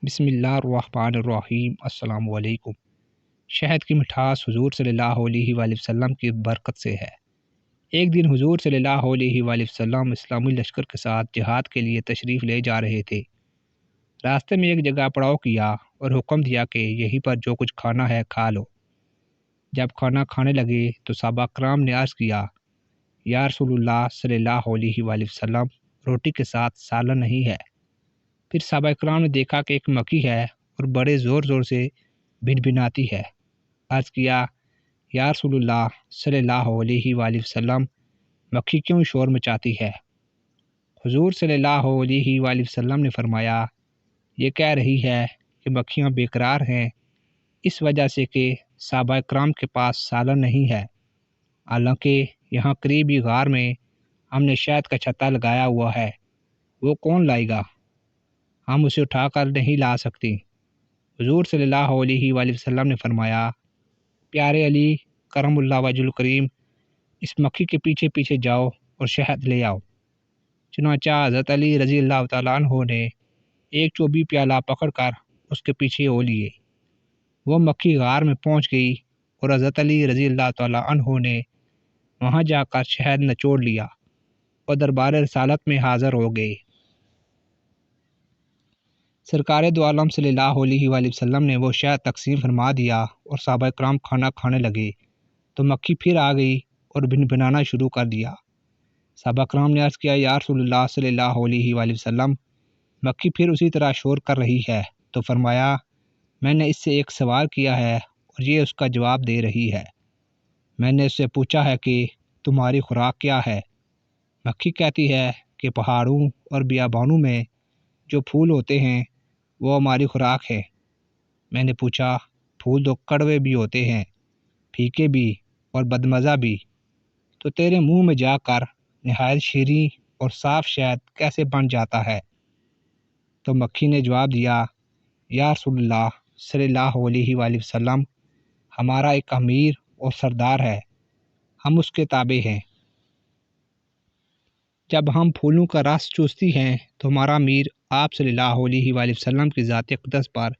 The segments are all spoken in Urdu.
بسم اللہ الرحمن الرحیم۔ السلام علیکم۔ شہد کی مٹھاس حضور صلی اللہ علیہ وآلہ وسلم کی برکت سے ہے۔ ایک دن حضور صلی اللہ علیہ وآلہ وسلم اسلامی لشکر کے ساتھ جہاد کے لیے تشریف لے جا رہے تھے۔ راستے میں ایک جگہ پڑاؤ کیا اور حکم دیا کہ یہیں پر جو کچھ کھانا ہے کھا لو۔ جب کھانا کھانے لگے تو صحابہ کرام نے عرض کیا، یا رسول اللہ صلی اللہ علیہ وآلہ وسلم، روٹی کے ساتھ سالن نہیں ہے۔ پھر صحابہ کرام نے دیکھا کہ ایک مکھی ہے اور بڑے زور زور سے بھنبھناتی ہے۔ عرض کیا، یا رسول اللہ صلی اللہ علیہ وآلہ وسلم، مکھی کیوں شور مچاتی ہے؟ حضور صلی اللہ علیہ وآلہ وسلم نے فرمایا، یہ کہہ رہی ہے کہ مکھیاں بے قرار ہیں، اس وجہ سے کہ صحابہ کرام کے پاس سالن نہیں ہے، حالانکہ یہاں قریبی غار میں ہم نے شہد کا چھتا لگایا ہوا ہے، وہ کون لائے گا؟ ہم اسے اٹھا کر نہیں لا سکتے۔ حضور صلی اللہ علیہ وآلہ وسلم نے فرمایا، پیارے علی کرم اللہ وجہ الکریم، اس مکھی کے پیچھے پیچھے جاؤ اور شہد لے آؤ۔ چنانچہ حضرت علی رضی اللہ تعالیٰ عنہ نے ایک چوبی پیالہ پکڑ کر اس کے پیچھے ہو لیے۔ وہ مکھی غار میں پہنچ گئی اور حضرت علی رضی اللہ تعالیٰ عنہ نے وہاں جا کر شہد نچوڑ لیا اور دربار رسالت میں حاضر ہو گئے۔ سرکار دو عالم صلی اللہ علیہ وآلہ وسلم نے وہ شہد تقسیم فرما دیا اور صحابہ کرام کھانا کھانے لگے تو مکھی پھر آ گئی اور بھنبھنانا شروع کر دیا۔ صحابہ کرام نے عرض کیا، یا رسول اللہ صلی اللہ علیہ وآلہ وسلم، مکھی پھر اسی طرح شور کر رہی ہے۔ تو فرمایا، میں نے اس سے ایک سوال کیا ہے اور یہ اس کا جواب دے رہی ہے۔ میں نے اس سے پوچھا ہے کہ تمہاری خوراک کیا ہے؟ مکھی کہتی ہے کہ پہاڑوں اور بیابانوں میں جو پھول ہوتے ہیں وہ ہماری خوراک ہے۔ میں نے پوچھا، پھول تو کڑوے بھی ہوتے ہیں، پھیکے بھی اور بدمزہ بھی، تو تیرے منہ میں جا کر نہایت شیریں اور صاف شہد کیسے بن جاتا ہے؟ تو مکھی نے جواب دیا، یا رسول اللہ صلی اللہ علیہ وآلہ وسلم، ہمارا ایک امیر اور سردار ہے، ہم اس کے تابع ہیں۔ جب ہم پھولوں کا رس چوستی ہیں تو ہمارا امیر آپ صلی اللہ علیہ وآلہ وسلم کی ذات اقدس پر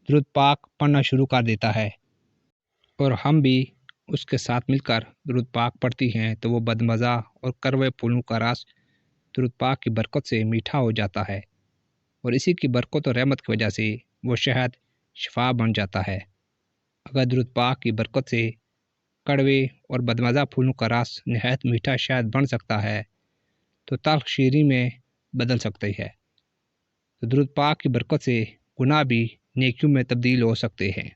درود پاک پڑھنا شروع کر دیتا ہے اور ہم بھی اس کے ساتھ مل کر درود پاک پڑھتی ہیں تو وہ بدمزہ اور کڑوے پھولوں کا رس درود پاک کی برکت سے میٹھا ہو جاتا ہے، اور اسی کی برکت اور رحمت کی وجہ سے وہ شہد شفا بن جاتا ہے۔ اگر درود پاک کی برکت سے کڑوے اور بدمزہ پھولوں کا رس نہایت میٹھا شہد بن سکتا ہے تو تلخ شیریں میں بدل سکتی ہے، تو درود پاک کی برکت سے گناہ بھی نیکیوں میں تبدیل ہو سکتے ہیں۔